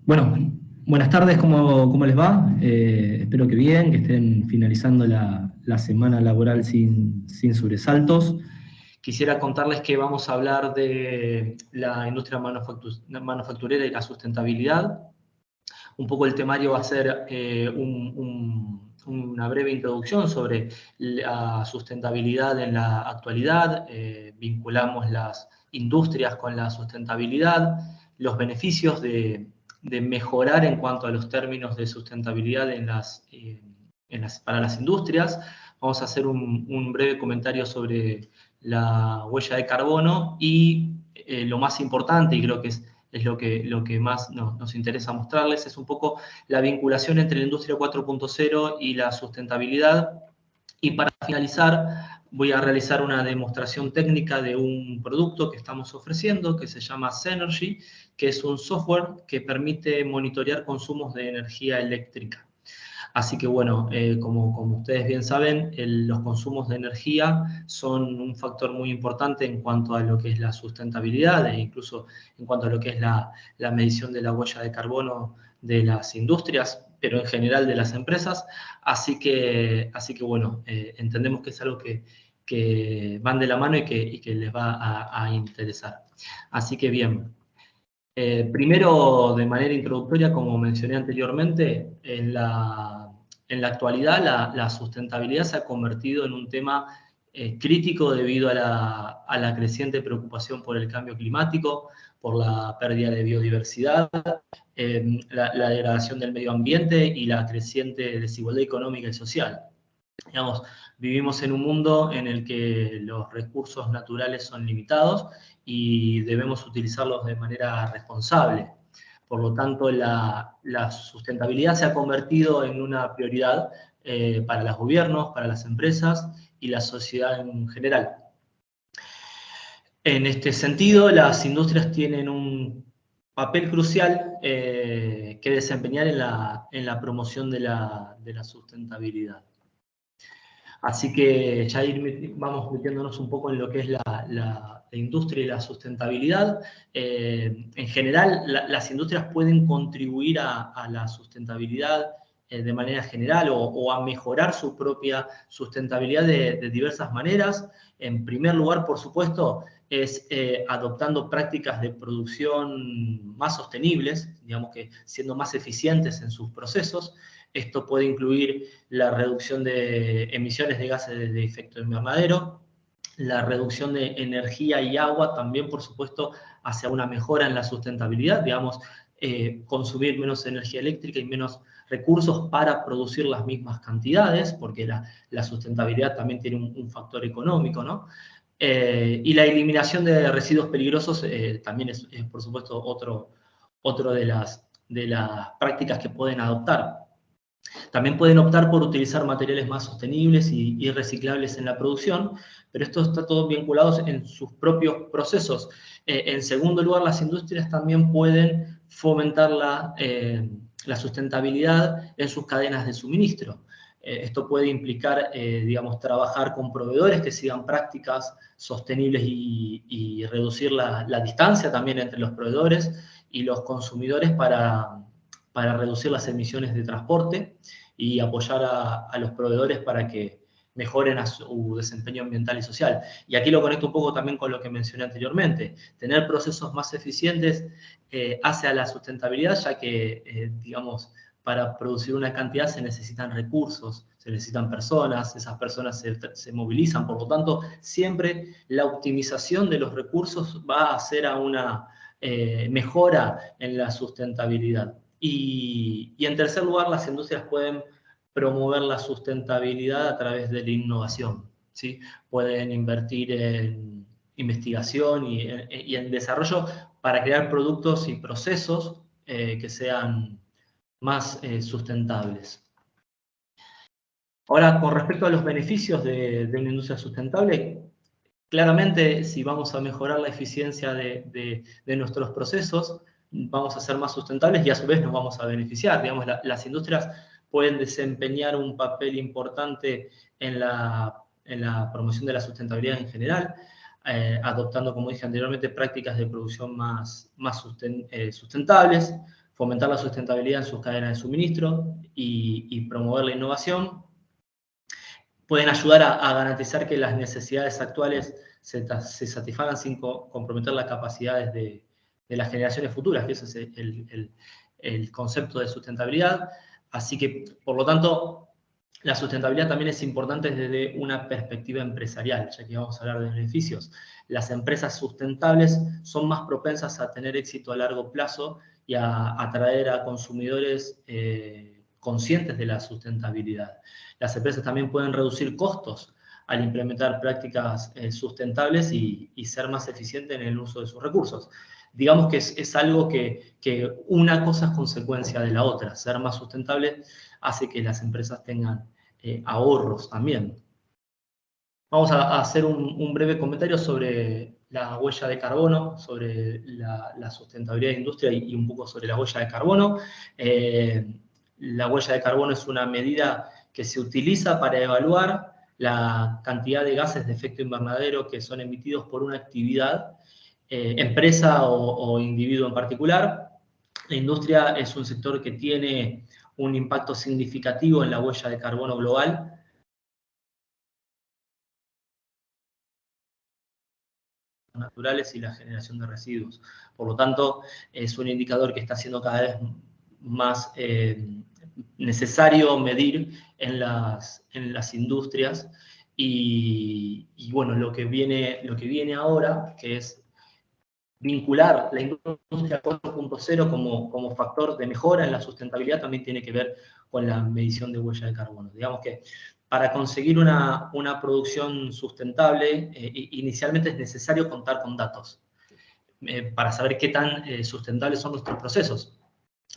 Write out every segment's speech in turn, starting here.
Bueno, buenas tardes, ¿cómo les va? Espero que bien, que estén finalizando la semana laboral sin sobresaltos. Quisiera contarles que vamos a hablar de la industria manufacturera y la sustentabilidad. Un poco el temario va a ser una breve introducción sobre la sustentabilidad en la actualidad. Vinculamos las industrias con la sustentabilidad, los beneficios de mejorar en cuanto a los términos de sustentabilidad para las industrias. Vamos a hacer un breve comentario sobre la huella de carbono y lo más importante, y creo que es lo que más nos interesa mostrarles, es un poco la vinculación entre la industria 4.0 y la sustentabilidad. Y para finalizar, voy a realizar una demostración técnica de un producto que estamos ofreciendo, que se llama Zenergy, que es un software que permite monitorear consumos de energía eléctrica. Así que bueno, como ustedes bien saben, los consumos de energía son un factor muy importante en cuanto a lo que es la sustentabilidad e incluso en cuanto a lo que es la medición de la huella de carbono de las industrias, pero en general de las empresas. Así que bueno, entendemos que es algo que van de la mano y que les va a interesar. Así que bien. Primero, de manera introductoria, como mencioné anteriormente, en la actualidad la sustentabilidad se ha convertido en un tema crítico debido a la creciente preocupación por el cambio climático, por la pérdida de biodiversidad, la degradación del medio ambiente y la creciente desigualdad económica y social. Digamos, vivimos en un mundo en el que los recursos naturales son limitados y debemos utilizarlos de manera responsable. Por lo tanto, la sustentabilidad se ha convertido en una prioridad para los gobiernos, para las empresas y la sociedad en general. En este sentido, las industrias tienen un papel crucial que desempeñar en la promoción de la sustentabilidad. Así que ya vamos metiéndonos un poco en lo que es la industria y la sustentabilidad. En general, las industrias pueden contribuir a la sustentabilidad de manera general o a mejorar su propia sustentabilidad de diversas maneras. En primer lugar, por supuesto, es adoptando prácticas de producción más sostenibles, digamos que siendo más eficientes en sus procesos. Esto puede incluir la reducción de emisiones de gases de efecto invernadero, la reducción de energía y agua, también, por supuesto, hacia una mejora en la sustentabilidad, digamos, consumir menos energía eléctrica y menos recursos para producir las mismas cantidades, porque la sustentabilidad también tiene un factor económico, ¿no? Y la eliminación de residuos peligrosos también es, por supuesto, otro de las prácticas que pueden adoptar. También pueden optar por utilizar materiales más sostenibles y reciclables en la producción, pero esto está todo vinculado en sus propios procesos. En segundo lugar, las industrias también pueden fomentar la sustentabilidad en sus cadenas de suministro. Esto puede implicar, digamos, trabajar con proveedores que sigan prácticas sostenibles y reducir la distancia también entre los proveedores y los consumidores para reducir las emisiones de transporte y apoyar a los proveedores para que mejoren a su desempeño ambiental y social. Y aquí lo conecto un poco también con lo que mencioné anteriormente. Tener procesos más eficientes hace a la sustentabilidad, ya que, digamos, para producir una cantidad se necesitan recursos, se necesitan personas, esas personas se movilizan, por lo tanto, siempre la optimización de los recursos va a hacer a una mejora en la sustentabilidad. Y en tercer lugar, las industrias pueden promover la sustentabilidad a través de la innovación, ¿sí? Pueden invertir en investigación y en desarrollo para crear productos y procesos que sean más sustentables. Ahora, con respecto a los beneficios de una industria sustentable, claramente, si vamos a mejorar la eficiencia de nuestros procesos, vamos a ser más sustentables y a su vez nos vamos a beneficiar. Digamos, las industrias pueden desempeñar un papel importante en la promoción de la sustentabilidad en general, adoptando, como dije anteriormente, prácticas de producción más sustentables, fomentar la sustentabilidad en sus cadenas de suministro y promover la innovación. Pueden ayudar a garantizar que las necesidades actuales se satisfagan sin comprometer las capacidades de las generaciones futuras, que ese es el concepto de sustentabilidad. Así que, por lo tanto, la sustentabilidad también es importante desde una perspectiva empresarial, ya que vamos a hablar de beneficios. Las empresas sustentables son más propensas a tener éxito a largo plazo y a atraer a consumidores conscientes de la sustentabilidad. Las empresas también pueden reducir costos al implementar prácticas sustentables y ser más eficientes en el uso de sus recursos. Digamos que es algo que una cosa es consecuencia de la otra. Ser más sustentable hace que las empresas tengan ahorros también. Vamos a hacer un breve comentario sobre la huella de carbono, sobre la sustentabilidad de la industria y un poco sobre la huella de carbono. La huella de carbono es una medida que se utiliza para evaluar la cantidad de gases de efecto invernadero que son emitidos por una actividad, empresa o individuo en particular. La industria es un sector que tiene un impacto significativo en la huella de carbono global. Naturales y la generación de residuos. Por lo tanto, es un indicador que está siendo cada vez más necesario medir en las industrias y bueno, lo que viene ahora, que es vincular la industria 4.0 como factor de mejora en la sustentabilidad, también tiene que ver con la medición de huella de carbono. Digamos que para conseguir una producción sustentable, inicialmente es necesario contar con datos para saber qué tan sustentables son nuestros procesos.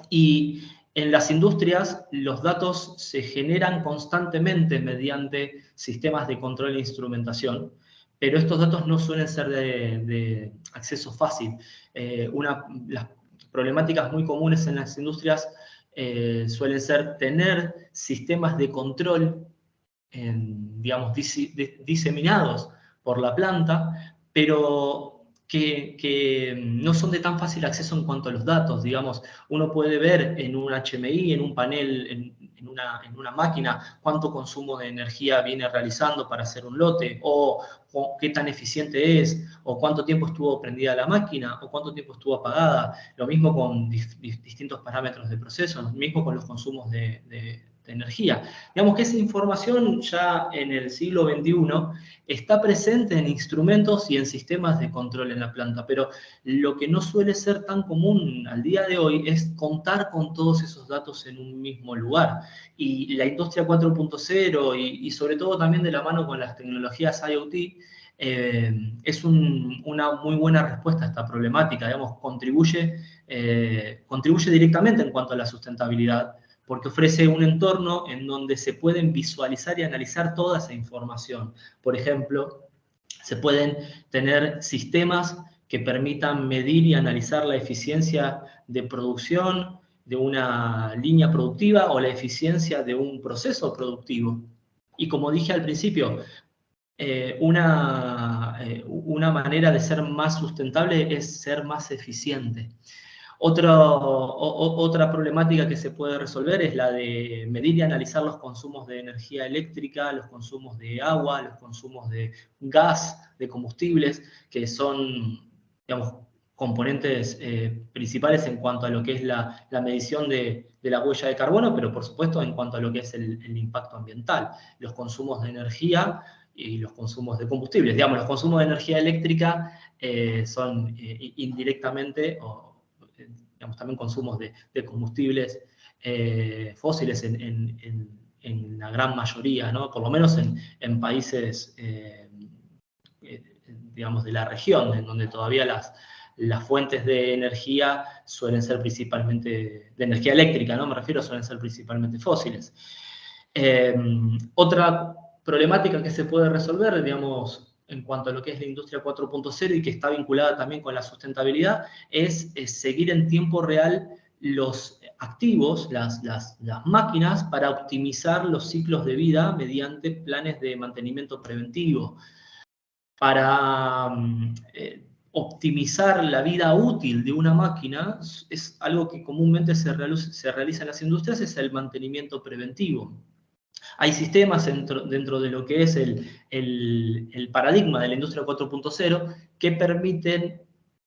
Y en las industrias, los datos se generan constantemente mediante sistemas de control e instrumentación, pero estos datos no suelen ser de acceso fácil. Las problemáticas muy comunes en las industrias suelen ser tener sistemas de control digamos, diseminados por la planta, pero que no son de tan fácil acceso en cuanto a los datos. Digamos, uno puede ver en un HMI, en un panel, en una máquina, cuánto consumo de energía viene realizando para hacer un lote, o qué tan eficiente es, o cuánto tiempo estuvo prendida la máquina, o cuánto tiempo estuvo apagada. Lo mismo con distintos parámetros de proceso, lo mismo con los consumos de energía. Digamos que esa información ya en el siglo XXI está presente en instrumentos y en sistemas de control en la planta, pero lo que no suele ser tan común al día de hoy es contar con todos esos datos en un mismo lugar. Y la industria 4.0 y sobre todo también de la mano con las tecnologías IoT, es una muy buena respuesta a esta problemática. Digamos, contribuye directamente en cuanto a la sustentabilidad, porque ofrece un entorno en donde se pueden visualizar y analizar toda esa información. Por ejemplo, se pueden tener sistemas que permitan medir y analizar la eficiencia de producción de una línea productiva o la eficiencia de un proceso productivo. Y como dije al principio, una manera de ser más sustentable es ser más eficiente. Otra problemática que se puede resolver es la de medir y analizar los consumos de energía eléctrica, los consumos de agua, los consumos de gas, de combustibles, que son, digamos, componentes principales en cuanto a lo que es la medición de la huella de carbono, pero por supuesto en cuanto a lo que es el impacto ambiental, los consumos de energía y los consumos de combustibles. Digamos, los consumos de energía eléctrica son indirectamente digamos, también consumos de combustibles fósiles en la gran mayoría, ¿no? Por lo menos en países, digamos, de la región, en donde todavía las fuentes de energía suelen ser principalmente, de energía eléctrica, ¿no? Me refiero, suelen ser principalmente fósiles. Otra problemática que se puede resolver, digamos, en cuanto a lo que es la industria 4.0 y que está vinculada también con la sustentabilidad, es seguir en tiempo real los activos, las máquinas, para optimizar los ciclos de vida mediante planes de mantenimiento preventivo. Para optimizar la vida útil de una máquina es algo que comúnmente se realiza en las industrias, es el mantenimiento preventivo. Hay sistemas dentro de lo que es el paradigma de la industria 4.0 que permiten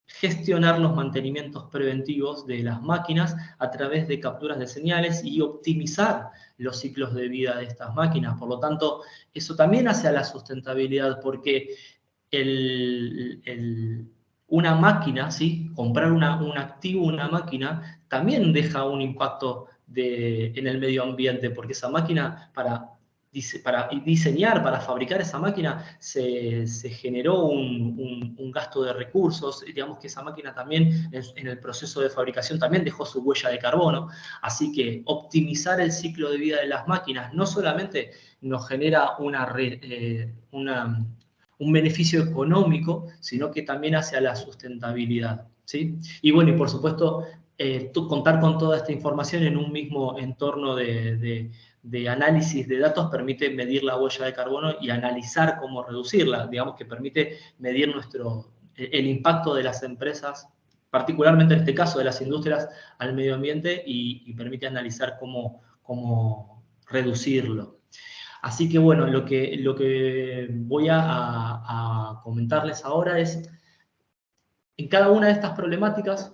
gestionar los mantenimientos preventivos de las máquinas a través de capturas de señales y optimizar los ciclos de vida de estas máquinas. Por lo tanto, eso también hace a la sustentabilidad, porque una máquina, ¿sí? Comprar un activo, una máquina, también deja un impacto en el medio ambiente, porque esa máquina, para diseñar, para fabricar esa máquina, se generó un gasto de recursos. Digamos que esa máquina también, en el proceso de fabricación, también dejó su huella de carbono. Así que optimizar el ciclo de vida de las máquinas no solamente nos genera un beneficio económico, sino que también hacia la sustentabilidad, ¿sí? Y bueno, y por supuesto, contar con toda esta información en un mismo entorno de análisis de datos permite medir la huella de carbono y analizar cómo reducirla. Digamos que permite medir el impacto de las empresas, particularmente en este caso de las industrias, al medio ambiente, y permite analizar cómo reducirlo. Así que bueno, lo que voy a comentarles ahora es, en cada una de estas problemáticas,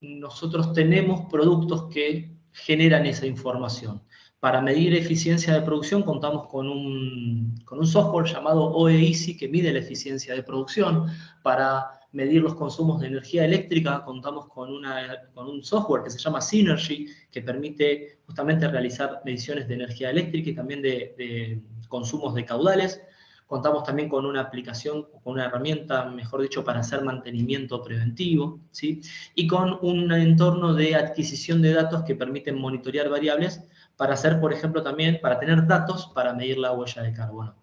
nosotros tenemos productos que generan esa información. Para medir eficiencia de producción contamos con un software llamado OEEasy que mide la eficiencia de producción. Para medir los consumos de energía eléctrica contamos con un software que se llama Synergy, que permite justamente realizar mediciones de energía eléctrica y también de consumos de caudales. Contamos también con una aplicación, con una herramienta, mejor dicho, para hacer mantenimiento preventivo, ¿sí? Y con un entorno de adquisición de datos que permiten monitorear variables para hacer, por ejemplo, también, para tener datos para medir la huella de carbono.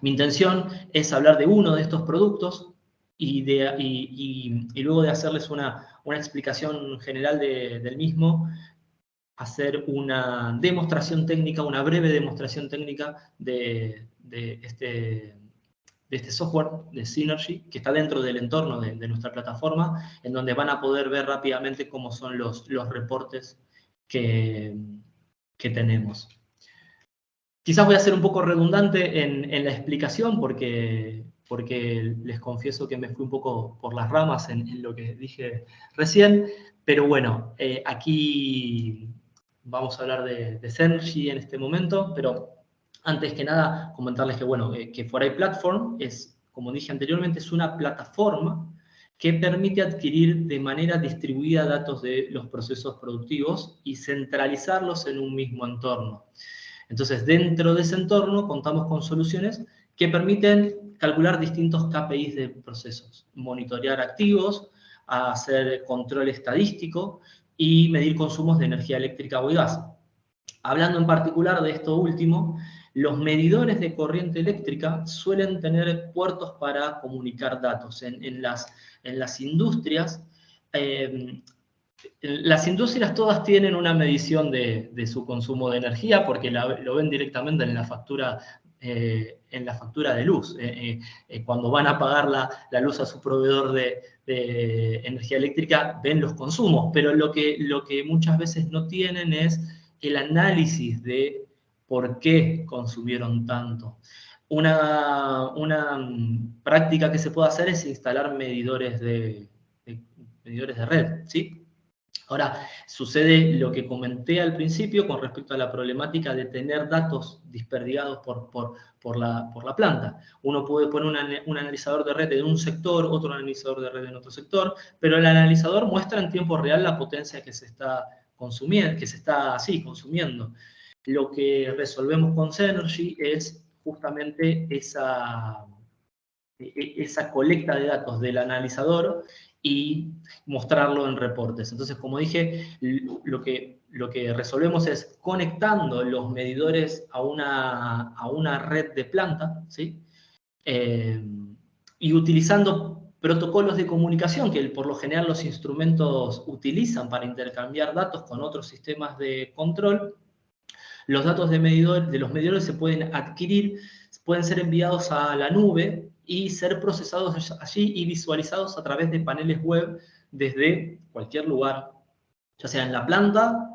Mi intención es hablar de uno de estos productos y luego de hacerles una explicación general del mismo, hacer una demostración técnica, una breve demostración técnica de este software de Synergy, que está dentro del entorno de nuestra plataforma, en donde van a poder ver rápidamente cómo son los reportes que tenemos. Quizás voy a ser un poco redundante en la explicación, porque les confieso que me fui un poco por las ramas en lo que dije recién, pero bueno, aquí vamos a hablar de Synergy en este momento, pero antes que nada comentarles que, bueno, que 4i Platform es, como dije anteriormente, es una plataforma que permite adquirir de manera distribuida datos de los procesos productivos y centralizarlos en un mismo entorno. Entonces, dentro de ese entorno contamos con soluciones que permiten calcular distintos KPIs de procesos, monitorear activos, hacer control estadístico y medir consumos de energía eléctrica o gas. Hablando en particular de esto último, los medidores de corriente eléctrica suelen tener puertos para comunicar datos. En las industrias, las industrias todas tienen una medición de su consumo de energía porque lo ven directamente en la factura de luz. Cuando van a pagar la luz a su proveedor de energía eléctrica, ven los consumos, pero lo que muchas veces no tienen es el análisis de por qué consumieron tanto. Una práctica que se puede hacer es instalar medidores de red, ¿sí? Ahora, sucede lo que comenté al principio con respecto a la problemática de tener datos disperdigados por la planta. Uno puede poner un analizador de red en un sector, otro analizador de red en otro sector, pero el analizador muestra en tiempo real la potencia que se está consumiendo. Lo que resolvemos con Synergy es justamente esa colecta de datos del analizador y mostrarlo en reportes. Entonces, como dije, lo que resolvemos es conectando los medidores a una red de planta, ¿sí? Y utilizando protocolos de comunicación que por lo general los instrumentos utilizan para intercambiar datos con otros sistemas de control. Los datos de los medidores se pueden adquirir, pueden ser enviados a la nube y ser procesados allí y visualizados a través de paneles web desde cualquier lugar, ya sea en la planta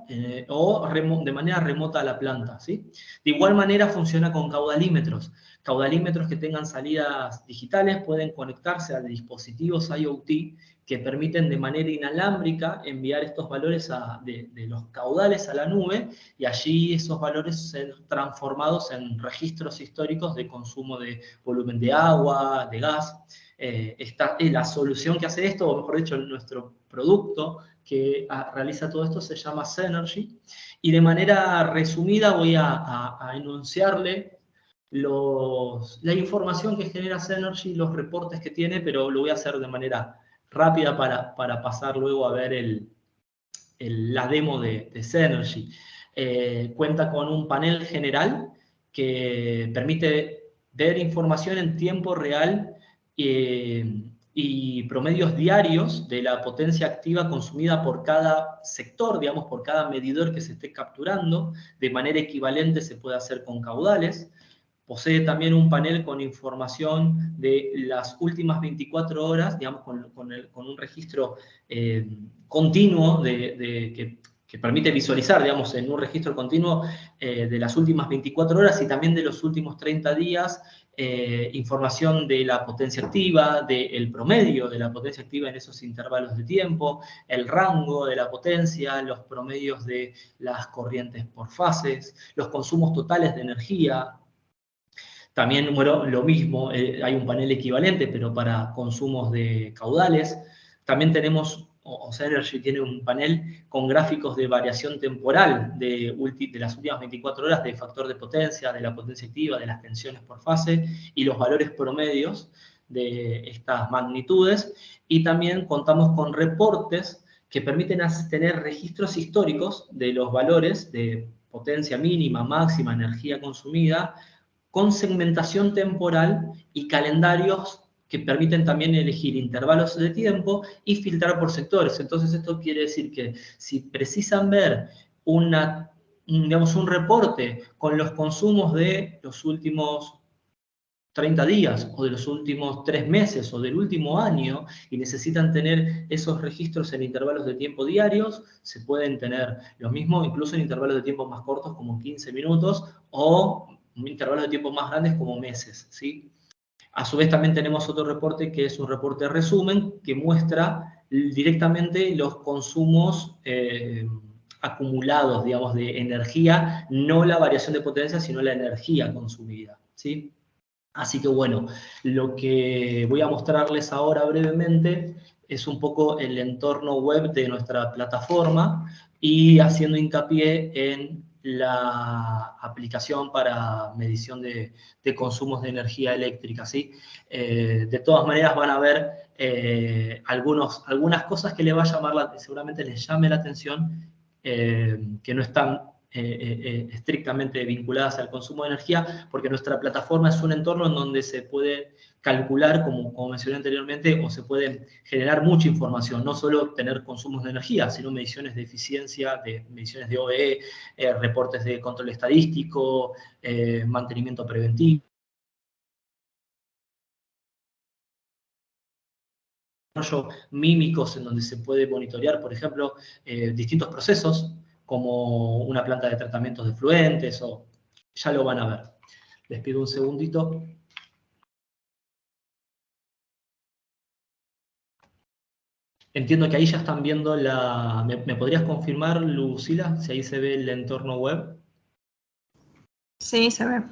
o de manera remota a la planta, ¿sí? De igual manera funciona con caudalímetros. Caudalímetros que tengan salidas digitales pueden conectarse a dispositivos IoT que permiten de manera inalámbrica enviar estos valores de los caudales a la nube y allí esos valores ser transformados en registros históricos de consumo de volumen de agua, de gas. La solución que hace esto, o mejor dicho, nuestro producto que realiza todo esto se llama Zenergy, y de manera resumida voy a enunciarle la información que genera Zenergy, los reportes que tiene, pero lo voy a hacer de manera rápida para pasar luego a ver la demo de Zenergy. Cuenta con un panel general que permite ver información en tiempo real y promedios diarios de la potencia activa consumida por cada sector, digamos, por cada medidor que se esté capturando. De manera equivalente se puede hacer con caudales. Posee también un panel con información de las últimas 24 horas, digamos, con un registro continuo que permite visualizar, digamos, en un registro continuo de las últimas 24 horas y también de los últimos 30 días, información de la potencia activa, del promedio de la potencia activa en esos intervalos de tiempo, el rango de la potencia, los promedios de las corrientes por fases, los consumos totales de energía. También, bueno, lo mismo, hay un panel equivalente, pero para consumos de caudales. También tenemos, Zenergy tiene un panel con gráficos de variación temporal de las últimas 24 horas de factor de potencia, de la potencia activa, de las tensiones por fase y los valores promedios de estas magnitudes. Y también contamos con reportes que permiten tener registros históricos de los valores de potencia mínima, máxima, energía consumida, con segmentación temporal y calendarios que permiten también elegir intervalos de tiempo y filtrar por sectores. Entonces esto quiere decir que si precisan ver digamos, un reporte con los consumos de los últimos 30 días o de los últimos 3 meses o del último año y necesitan tener esos registros en intervalos de tiempo diarios, se pueden tener lo mismo incluso en intervalos de tiempo más cortos como 15 minutos o intervalos de tiempo más grandes como meses, ¿sí? A su vez también tenemos otro reporte que es un reporte resumen que muestra directamente los consumos acumulados, digamos, de energía, no la variación de potencia, sino la energía consumida, ¿sí? Así que bueno, lo que voy a mostrarles ahora brevemente es un poco el entorno web de nuestra plataforma y haciendo hincapié en la aplicación para medición de consumos de energía eléctrica, ¿sí? De todas maneras van a ver algunas cosas que les va a llamar, seguramente les llame la atención, que no están estrictamente vinculadas al consumo de energía, porque nuestra plataforma es un entorno en donde se puede calcular, como mencioné anteriormente, o se puede generar mucha información, no solo tener consumos de energía, sino mediciones de eficiencia, mediciones de OEE, reportes de control estadístico, mantenimiento preventivo, mímicos en donde se puede monitorear, por ejemplo, distintos procesos, como una planta de tratamientos de fluentes, o ya lo van a ver. Les pido un segundito. Entiendo que ahí ya están viendo ¿Me podrías confirmar, Lucila, si ahí se ve el entorno web? Sí, se ve.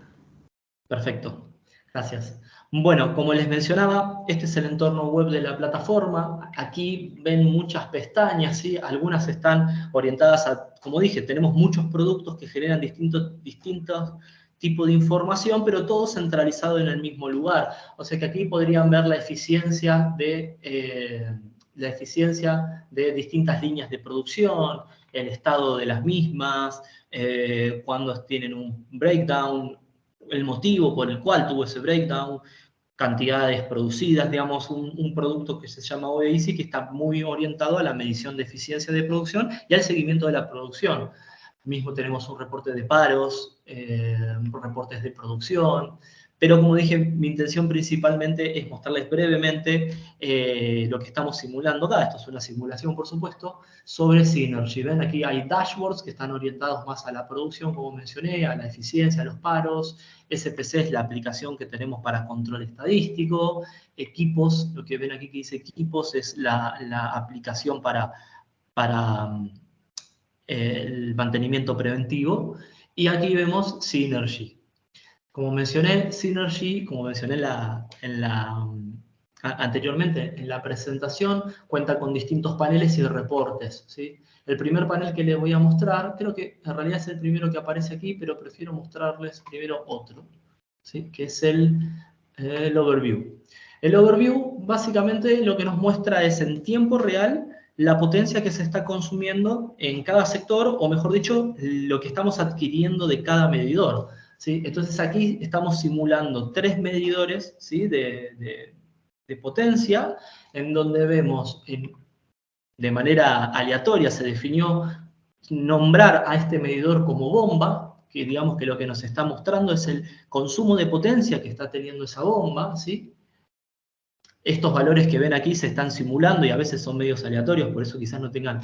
Perfecto, gracias. Bueno, como les mencionaba, este es el entorno web de la plataforma. Aquí ven muchas pestañas, ¿sí? Algunas están orientadas a, como dije, tenemos muchos productos que generan distintos tipos de información, pero todo centralizado en el mismo lugar. O sea que aquí podrían ver la eficiencia de distintas líneas de producción, el estado de las mismas, cuando tienen un breakdown, el motivo por el cual tuvo ese breakdown, cantidades producidas, digamos, un producto que se llama OEISI que está muy orientado a la medición de eficiencia de producción y al seguimiento de la producción. Mismo tenemos un reporte de paros, reportes de producción, Pero como dije, mi intención principalmente es mostrarles brevemente lo que estamos simulando acá. Esto es una simulación, por supuesto, sobre Synergy. Ven, aquí hay dashboards que están orientados más a la producción, como mencioné, a la eficiencia, a los paros. SPC es la aplicación que tenemos para control estadístico. Equipos, lo que ven aquí que dice equipos, es la aplicación para el mantenimiento preventivo. Y aquí vemos Synergy. Como mencioné, Synergy, como mencioné anteriormente en la presentación, cuenta con distintos paneles y reportes, ¿sí? El primer panel que les voy a mostrar, creo que en realidad es el primero que aparece aquí, pero prefiero mostrarles primero otro, ¿sí? Que es el overview. El overview básicamente lo que nos muestra es en tiempo real la potencia que se está consumiendo en cada sector, o mejor dicho, lo que estamos adquiriendo de cada medidor, ¿sí? Entonces aquí estamos simulando 3 medidores, ¿sí? de potencia, en donde vemos de manera aleatoria se definió nombrar a este medidor como bomba, que digamos que lo que nos está mostrando es el consumo de potencia que está teniendo esa bomba, ¿sí? Estos valores que ven aquí se están simulando y a veces son medios aleatorios, por eso quizás no tengan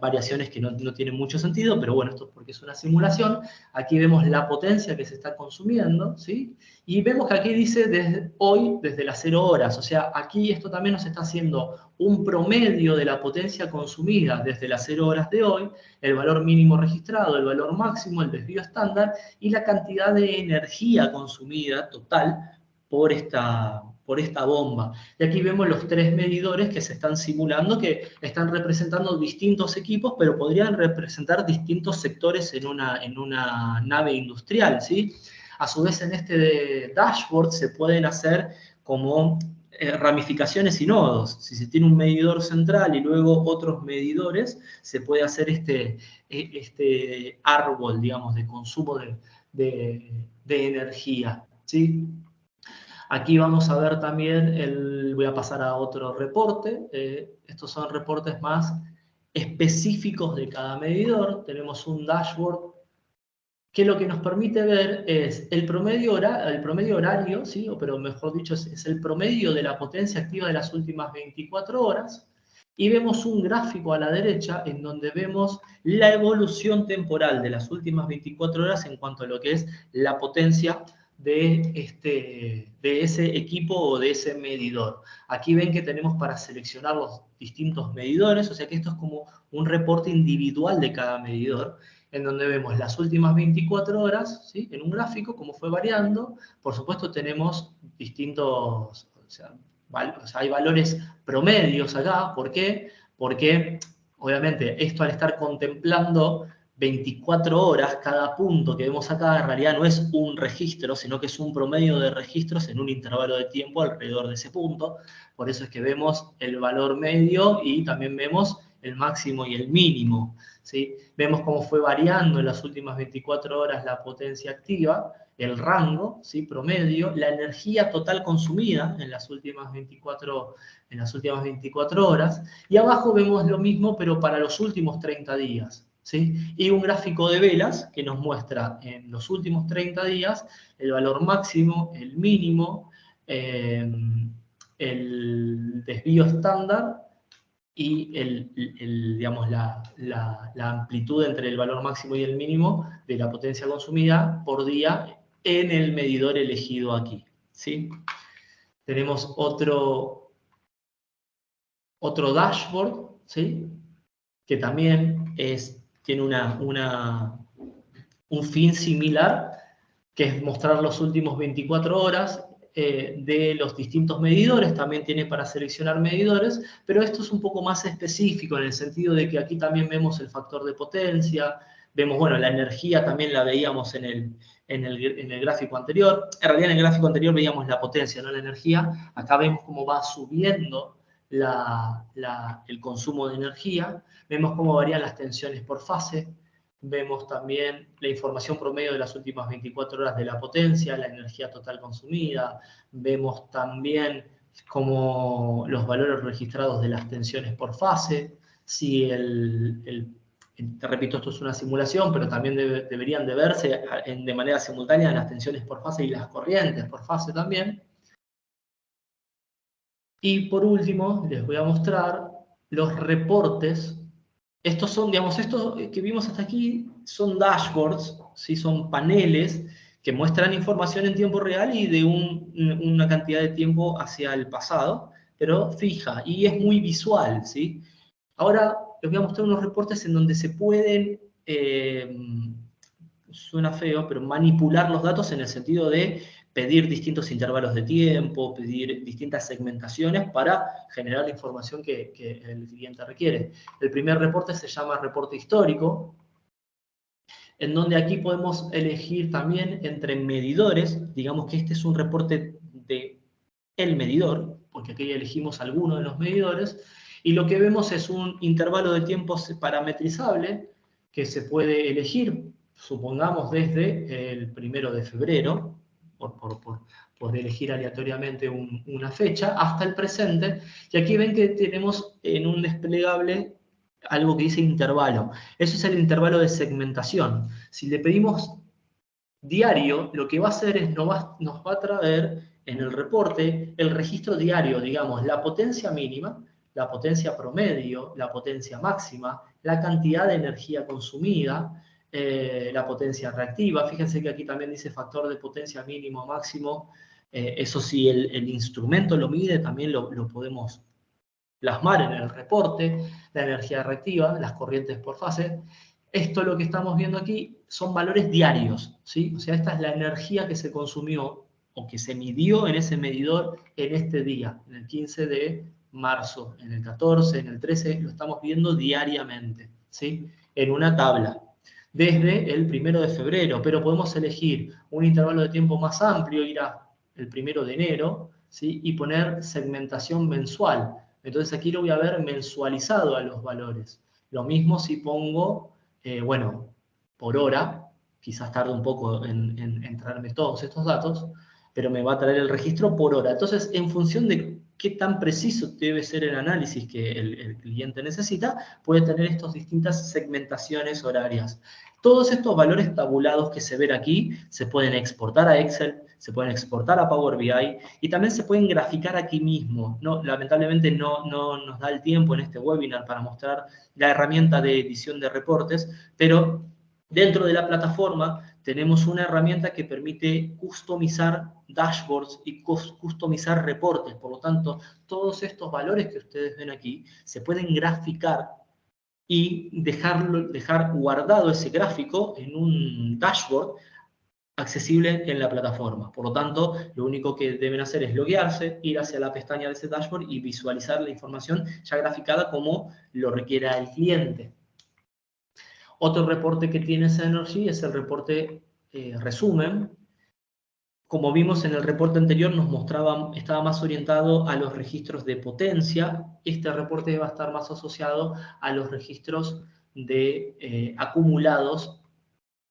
variaciones que no tienen mucho sentido, pero bueno, esto es porque es una simulación. Aquí vemos la potencia que se está consumiendo, ¿sí? Y vemos que aquí dice desde las 0 horas, o sea, aquí esto también nos está haciendo un promedio de la potencia consumida desde las 0 horas de hoy, el valor mínimo registrado, el valor máximo, el desvío estándar y la cantidad de energía consumida total por esta bomba. Y aquí vemos los 3 medidores que se están simulando, que están representando distintos equipos, pero podrían representar distintos sectores en una nave industrial, ¿sí? A su vez, en este dashboard se pueden hacer como ramificaciones y nodos. Si se tiene un medidor central y luego otros medidores, se puede hacer este árbol, digamos, de consumo de energía, ¿sí? Aquí vamos a ver también, voy a pasar a otro reporte. Estos son reportes más específicos de cada medidor. Tenemos un dashboard que lo que nos permite ver es el promedio horario, ¿sí? Pero mejor dicho, es el promedio de la potencia activa de las últimas 24 horas. Y vemos un gráfico a la derecha en donde vemos la evolución temporal de las últimas 24 horas en cuanto a lo que es la potencia de ese equipo o de ese medidor. Aquí ven que tenemos para seleccionar los distintos medidores, o sea que esto es como un reporte individual de cada medidor, en donde vemos las últimas 24 horas, ¿sí? En un gráfico, cómo fue variando. Por supuesto tenemos distintos, o sea, hay valores promedios acá. ¿Por qué? Porque obviamente esto al estar contemplando 24 horas, cada punto que vemos acá en realidad no es un registro, sino que es un promedio de registros en un intervalo de tiempo alrededor de ese punto. Por eso es que vemos el valor medio y también vemos el máximo y el mínimo, ¿sí? Vemos cómo fue variando en las últimas 24 horas la potencia activa, el rango, ¿sí? Promedio, la energía total consumida en las últimas 24 horas, y abajo vemos lo mismo, pero para los últimos 30 días. ¿Sí? Y un gráfico de velas que nos muestra en los últimos 30 días el valor máximo, el mínimo, el desvío estándar y digamos, la amplitud entre el valor máximo y el mínimo de la potencia consumida por día en el medidor elegido aquí, ¿sí? Tenemos otro dashboard, ¿sí? Que también tiene un fin similar, que es mostrar los últimos 24 horas de los distintos medidores. También tiene para seleccionar medidores, pero esto es un poco más específico en el sentido de que aquí también vemos el factor de potencia, vemos, bueno, la energía también la veíamos en el gráfico anterior. En realidad en el gráfico anterior veíamos la potencia, no la energía. Acá vemos cómo va subiendo el consumo de energía, vemos cómo varían las tensiones por fase, vemos también la información promedio de las últimas 24 horas de la potencia, la energía total consumida, vemos también como los valores registrados de las tensiones por fase, si te repito, esto es una simulación, pero también deberían de verse de manera simultánea las tensiones por fase y las corrientes por fase también. Y por último, les voy a mostrar los reportes. Estos son, digamos, estos que vimos hasta aquí son dashboards, ¿sí? Son paneles que muestran información en tiempo real y de una cantidad de tiempo hacia el pasado, pero fija, y es muy visual, ¿sí? Ahora les voy a mostrar unos reportes en donde se pueden, suena feo, pero manipular los datos en el sentido de pedir distintos intervalos de tiempo, pedir distintas segmentaciones para generar la información que el cliente requiere. El primer reporte se llama reporte histórico, en donde aquí podemos elegir también entre medidores. Digamos que este es un reporte de el medidor, porque aquí elegimos alguno de los medidores, y lo que vemos es un intervalo de tiempo parametrizable que se puede elegir, supongamos desde el 1 de febrero, por elegir aleatoriamente una fecha, hasta el presente, y aquí ven que tenemos en un desplegable algo que dice intervalo. Eso es el intervalo de segmentación. Si le pedimos diario, lo que va a hacer es nos va a traer en el reporte el registro diario, digamos, la potencia mínima, la potencia promedio, la potencia máxima, la cantidad de energía consumida, la potencia reactiva. Fíjense que aquí también dice factor de potencia mínimo máximo. Eso sí, el instrumento lo mide, también lo podemos plasmar en el reporte, la energía reactiva, las corrientes por fase. Esto lo que estamos viendo aquí son valores diarios, ¿sí? O sea, esta es la energía que se consumió o que se midió en ese medidor en este día, en el 15 de marzo, en el 14, en el 13, lo estamos viendo diariamente, ¿sí? En una tabla, desde el 1 de febrero, pero podemos elegir un intervalo de tiempo más amplio, ir a el 1 de enero, ¿sí? Y poner segmentación mensual. Entonces aquí lo voy a ver mensualizado a los valores. Lo mismo si pongo, bueno, por hora, quizás tarde un poco en traerme todos estos datos, pero me va a traer el registro por hora. Entonces, en función de qué tan preciso debe ser el análisis que el cliente necesita, puede tener estas distintas segmentaciones horarias. Todos estos valores tabulados que se ven aquí se pueden exportar a Excel, se pueden exportar a Power BI y también se pueden graficar aquí mismo. No, lamentablemente no nos da el tiempo en este webinar para mostrar la herramienta de edición de reportes, pero dentro de la plataforma tenemos una herramienta que permite customizar dashboards y customizar reportes. Por lo tanto, todos estos valores que ustedes ven aquí se pueden graficar y dejar guardado ese gráfico en un dashboard accesible en la plataforma. Por lo tanto, lo único que deben hacer es loguearse, ir hacia la pestaña de ese dashboard y visualizar la información ya graficada como lo requiera el cliente. Otro reporte que tiene Synergy es el reporte resumen. Como vimos en el reporte anterior, nos mostraba, estaba más orientado a los registros de potencia. Este reporte va a estar más asociado a los registros de acumulados.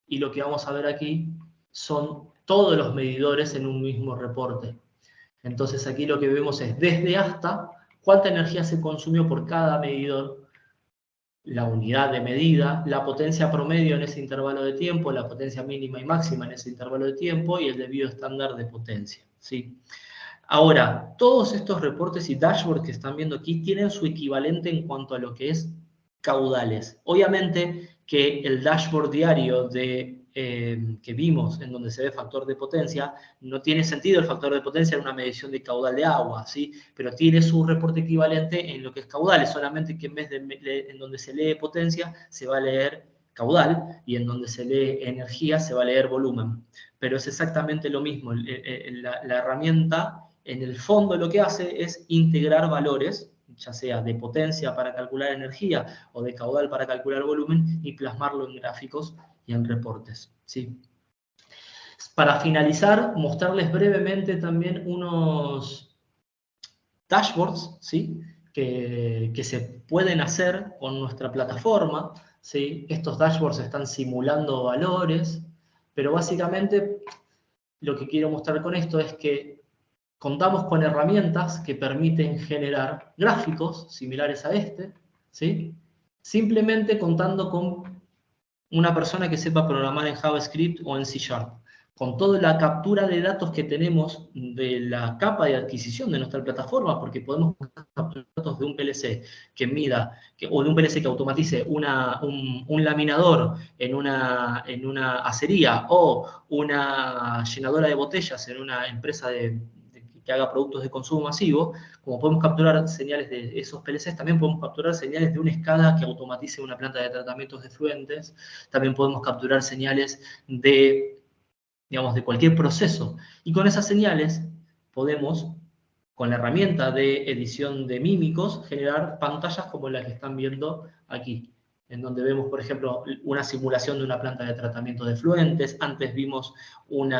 Y lo que vamos a ver aquí son todos los medidores en un mismo reporte. Entonces aquí lo que vemos es desde hasta cuánta energía se consumió por cada medidor, la unidad de medida, la potencia promedio en ese intervalo de tiempo, la potencia mínima y máxima en ese intervalo de tiempo y el debido estándar de potencia, ¿sí? Ahora, todos estos reportes y dashboards que están viendo aquí tienen su equivalente en cuanto a lo que es caudales. Obviamente que el dashboard diario que vimos, en donde se ve factor de potencia, no tiene sentido el factor de potencia en una medición de caudal de agua, ¿sí? Pero tiene su reporte equivalente en lo que es caudales, solamente que en vez de en donde se lee potencia, se va a leer caudal, y en donde se lee energía, se va a leer volumen. Pero es exactamente lo mismo. La herramienta, en el fondo, lo que hace es integrar valores, ya sea de potencia para calcular energía o de caudal para calcular volumen, y plasmarlo en gráficos y en reportes, ¿sí? Para finalizar, mostrarles brevemente también unos dashboards, ¿sí? que se pueden hacer con nuestra plataforma, ¿sí? Estos dashboards están simulando valores, pero básicamente lo que quiero mostrar con esto es que contamos con herramientas que permiten generar gráficos similares a este, ¿sí? simplemente contando con una persona que sepa programar en JavaScript o en C#. Con toda la captura de datos que tenemos de la capa de adquisición de nuestra plataforma, porque podemos capturar datos de un PLC que mida, o de un PLC que automatice un laminador en una acería o una llenadora de botellas en una empresa que haga productos de consumo masivo. Como podemos capturar señales de esos PLCs, también podemos capturar señales de una SCADA que automatice una planta de tratamientos de efluentes, también podemos capturar señales de, digamos, de cualquier proceso. Y con esas señales podemos, con la herramienta de edición de mímicos, generar pantallas como las que están viendo aquí, en donde vemos, por ejemplo, una simulación de una planta de tratamiento de efluentes. Antes vimos un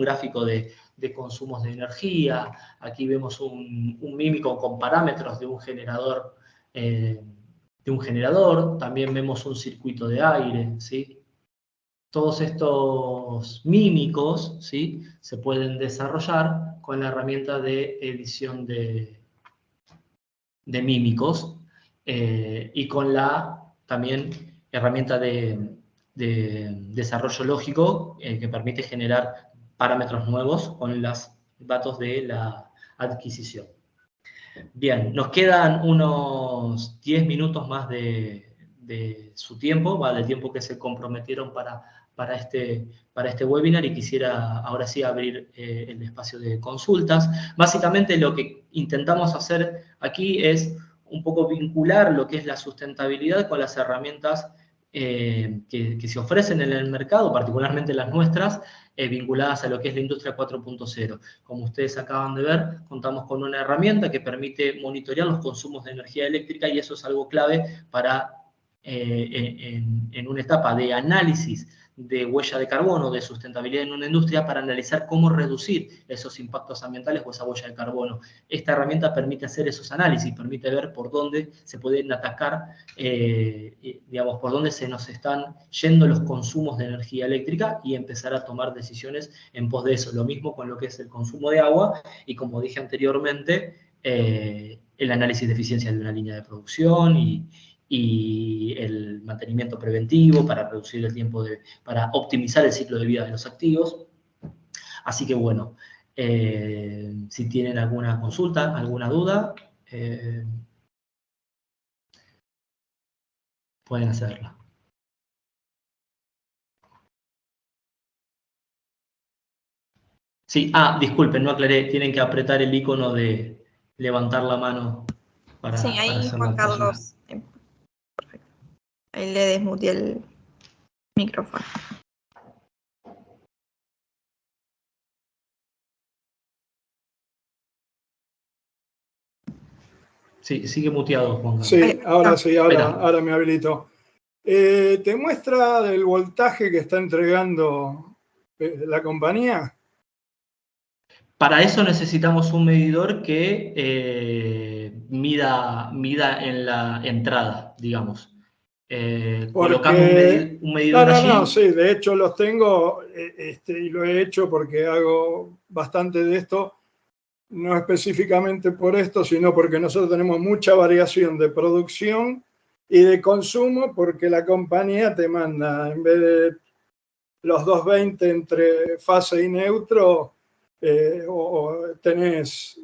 gráfico de consumos de energía. Aquí vemos un mímico con parámetros de un generador. También vemos un circuito de aire, ¿sí? Todos estos mímicos, ¿sí?, se pueden desarrollar con la herramienta de edición de mímicos y con la también herramienta de desarrollo lógico que permite generar parámetros nuevos con los datos de la adquisición. Bien, nos quedan unos 10 minutos más de su tiempo, del tiempo que se comprometieron para este webinar, y quisiera ahora sí abrir el espacio de consultas. Básicamente lo que intentamos hacer aquí es un poco vincular lo que es la sustentabilidad con las herramientas que se ofrecen en el mercado, particularmente las nuestras, vinculadas a lo que es la industria 4.0. Como ustedes acaban de ver, contamos con una herramienta que permite monitorear los consumos de energía eléctrica, y eso es algo clave para, en una etapa de análisis de huella de carbono, de sustentabilidad en una industria, para analizar cómo reducir esos impactos ambientales o esa huella de carbono. Esta herramienta permite hacer esos análisis, permite ver por dónde se pueden atacar, digamos, por dónde se nos están yendo los consumos de energía eléctrica, y empezar a tomar decisiones en pos de eso. Lo mismo con lo que es el consumo de agua, y como dije anteriormente, el análisis de eficiencia de una línea de producción y el mantenimiento preventivo para reducir el tiempo para optimizar el ciclo de vida de los activos. Así que bueno, si tienen alguna consulta, alguna duda, pueden hacerla. Sí, disculpen, no aclaré, tienen que apretar el icono de levantar la mano para, sí, ahí para hacer Juan la consulta. Carlos. Perfecto. Ahí le desmuteé el micrófono. Sí, sigue muteado, Juan Carlos. Sí, ahora me habilitó. ¿Te muestra el voltaje que está entregando la compañía? Para eso necesitamos un medidor que mida en la entrada, digamos. Colocamos un medidor allí. No, sí, de hecho los tengo y lo he hecho porque hago bastante de esto, no específicamente por esto, sino porque nosotros tenemos mucha variación de producción y de consumo, porque la compañía te manda, en vez de los 220 entre fase y neutro, o tenés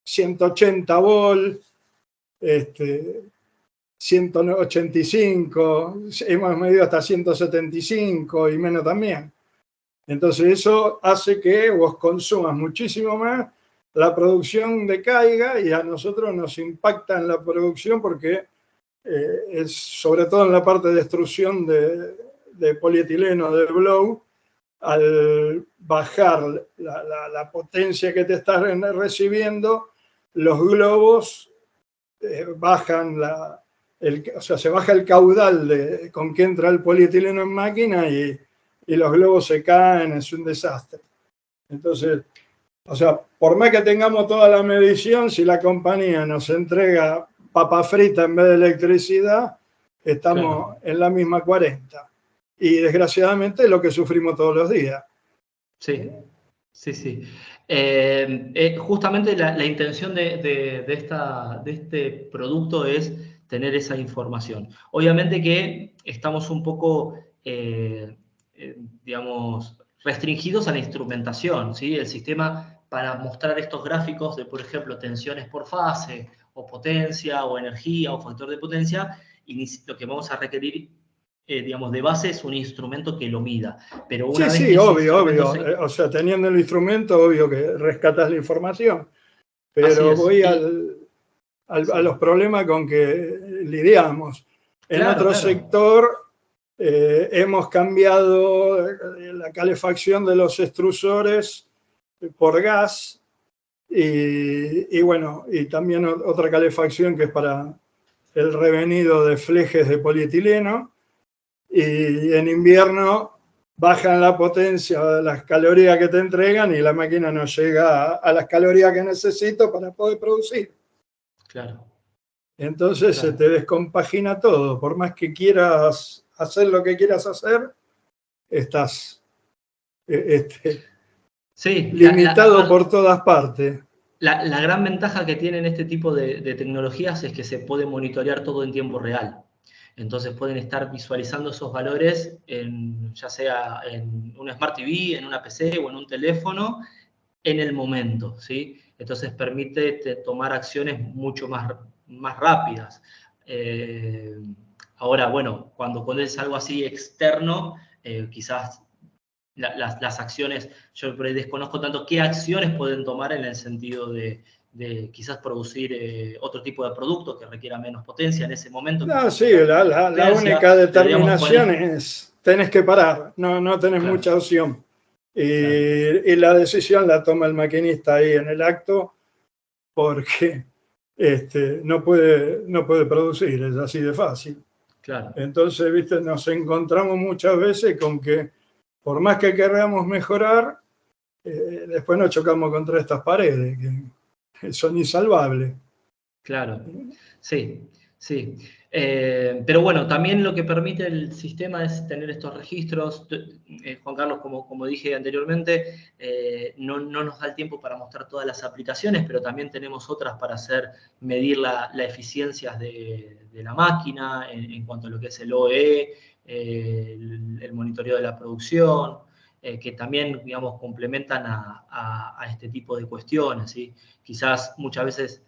180 volt, 185, hemos medido hasta 175 y menos también. Entonces eso hace que vos consumas muchísimo más, la producción decaiga, y a nosotros nos impacta en la producción porque es sobre todo en la parte de extrusión de polietileno, de blow. Al bajar la potencia que te estás recibiendo, los globos bajan o sea, se baja el caudal con que entra el polietileno en máquina, y los globos se caen, es un desastre. Entonces, o sea, por más que tengamos toda la medición, si la compañía nos entrega papa frita en vez de electricidad, estamos en la misma 40. Y desgraciadamente es lo que sufrimos todos los días. Sí, sí, sí. Justamente la intención de este producto es tener esa información. Obviamente que estamos un poco, digamos, restringidos a la instrumentación, ¿sí? El sistema, para mostrar estos gráficos de, por ejemplo, tensiones por fase, o potencia, o energía, o factor de potencia, y lo que vamos a requerir, digamos, de base es un instrumento que lo mida. Pero una vez que obvio. O sea, teniendo el instrumento, obvio que rescatas la información. Pero voy a los problemas con que lidiamos. En otro sector hemos cambiado la calefacción de los extrusores por gas y bueno, y también otra calefacción que es para el revenido de flejes de polietileno, y en invierno bajan la potencia de las calorías que te entregan y la máquina no llega a las calorías que necesito para poder producir. Claro. Entonces se te descompagina todo. Por más que quieras hacer lo que quieras hacer, estás limitado por todas partes. La gran ventaja que tienen este tipo de tecnologías es que se puede monitorear todo en tiempo real. Entonces pueden estar visualizando esos valores, ya sea en una Smart TV, en una PC o en un teléfono, en el momento, ¿sí? Entonces permite tomar acciones mucho más rápidas. Ahora, bueno, cuando es algo así externo, quizás las acciones, yo por ahí desconozco tanto qué acciones pueden tomar en el sentido de quizás producir otro tipo de producto que requiera menos potencia en ese momento. No, sí, la única determinación es tenés que parar, no tenés mucha opción. Y la decisión la toma el maquinista ahí en el acto porque no puede producir, es así de fácil. Claro. Entonces, ¿viste? Nos encontramos muchas veces con que por más que queramos mejorar, después nos chocamos contra estas paredes que son insalvables. Claro, sí. Pero bueno, también lo que permite el sistema es tener estos registros. Juan Carlos, como dije anteriormente, no nos da el tiempo para mostrar todas las aplicaciones, pero también tenemos otras para medir la eficiencia de la máquina en cuanto a lo que es el OE, el monitoreo de la producción, que también, digamos, complementan a este tipo de cuestiones, ¿sí? Quizás muchas veces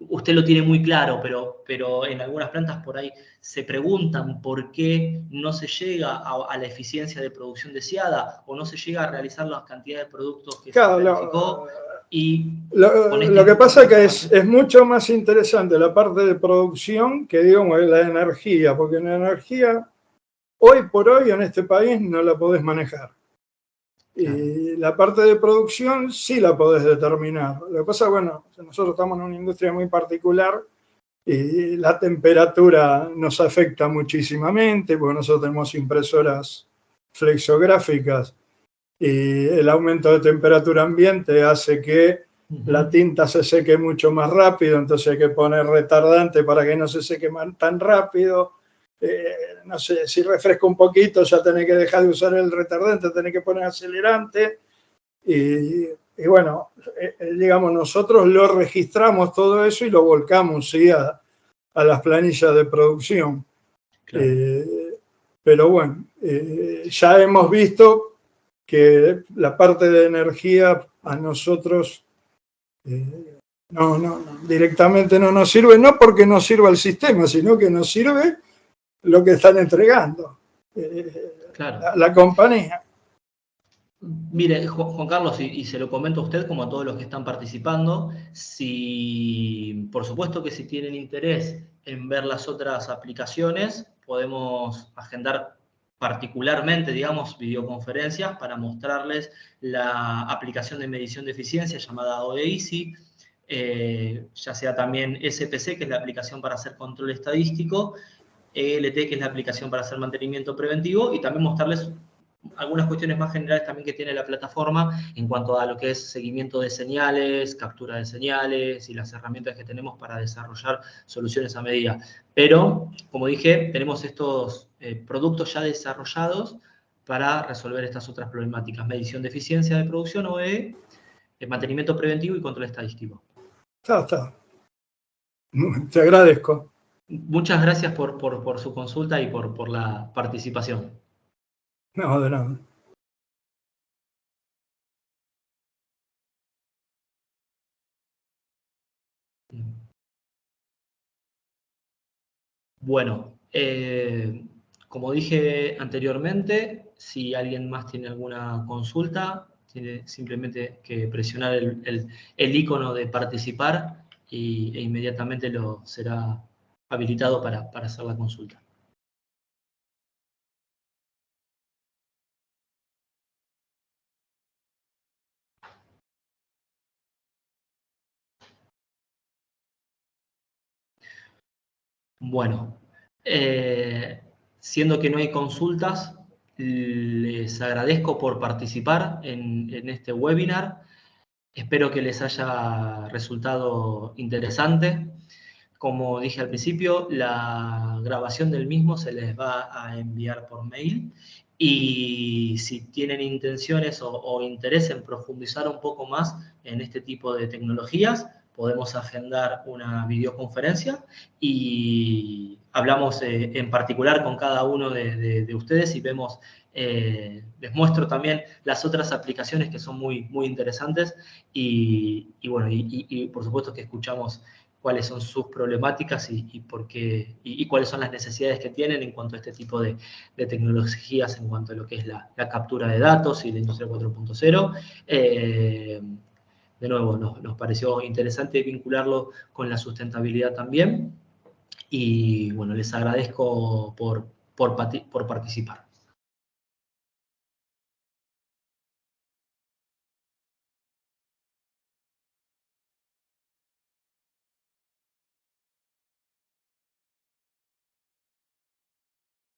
usted lo tiene muy claro, pero en algunas plantas por ahí se preguntan por qué no se llega a la eficiencia de producción deseada o no se llega a realizar las cantidades de productos que se planificó. Lo que pasa es que es mucho más interesante la parte de producción que, digamos, la energía, porque la energía, hoy por hoy en este país no la podés manejar. Y la parte de producción sí la podés determinar. Lo que pasa, bueno, nosotros estamos en una industria muy particular y la temperatura nos afecta muchísimamente, porque nosotros tenemos impresoras flexográficas y el aumento de temperatura ambiente hace que la tinta se seque mucho más rápido, entonces hay que poner retardante para que no se seque tan rápido. No sé, si refresca un poquito ya tenés que dejar de usar el retardante, tenés que poner acelerante y bueno, digamos, nosotros lo registramos todo eso y lo volcamos, ¿sí? a las planillas de producción. Claro. Pero bueno, ya hemos visto que la parte de energía a nosotros directamente no nos sirve, no porque no sirva el sistema, sino que nos sirve lo que están entregando la compañía. Mire, Juan Carlos, y se lo comento a usted como a todos los que están participando, por supuesto que si tienen interés en ver las otras aplicaciones, podemos agendar particularmente, digamos, videoconferencias para mostrarles la aplicación de medición de eficiencia llamada OEISI, ya sea también SPC, que es la aplicación para hacer control estadístico, ELT, que es la aplicación para hacer mantenimiento preventivo, y también mostrarles algunas cuestiones más generales también que tiene la plataforma en cuanto a lo que es seguimiento de señales, captura de señales y las herramientas que tenemos para desarrollar soluciones a medida. Pero, como dije, tenemos estos productos ya desarrollados para resolver estas otras problemáticas: medición de eficiencia de producción, OE, mantenimiento preventivo y control estadístico. Está. Te agradezco. Muchas gracias por su consulta y por la participación. No, de nada. Bueno, como dije anteriormente, si alguien más tiene alguna consulta, tiene simplemente que presionar el icono de participar e inmediatamente será habilitado para hacer la consulta. Bueno, siendo que no hay consultas, les agradezco por participar en este webinar. Espero que les haya resultado interesante. Como dije al principio, la grabación del mismo se les va a enviar por mail y si tienen intenciones o interés en profundizar un poco más en este tipo de tecnologías, podemos agendar una videoconferencia y hablamos en particular con cada uno de ustedes y vemos, les muestro también las otras aplicaciones que son muy, muy interesantes y bueno, y por supuesto que escuchamos cuáles son sus problemáticas y por qué, y cuáles son las necesidades que tienen en cuanto a este tipo de tecnologías, en cuanto a lo que es la captura de datos y la industria 4.0. De nuevo, nos pareció interesante vincularlo con la sustentabilidad también. Y bueno, les agradezco por participar.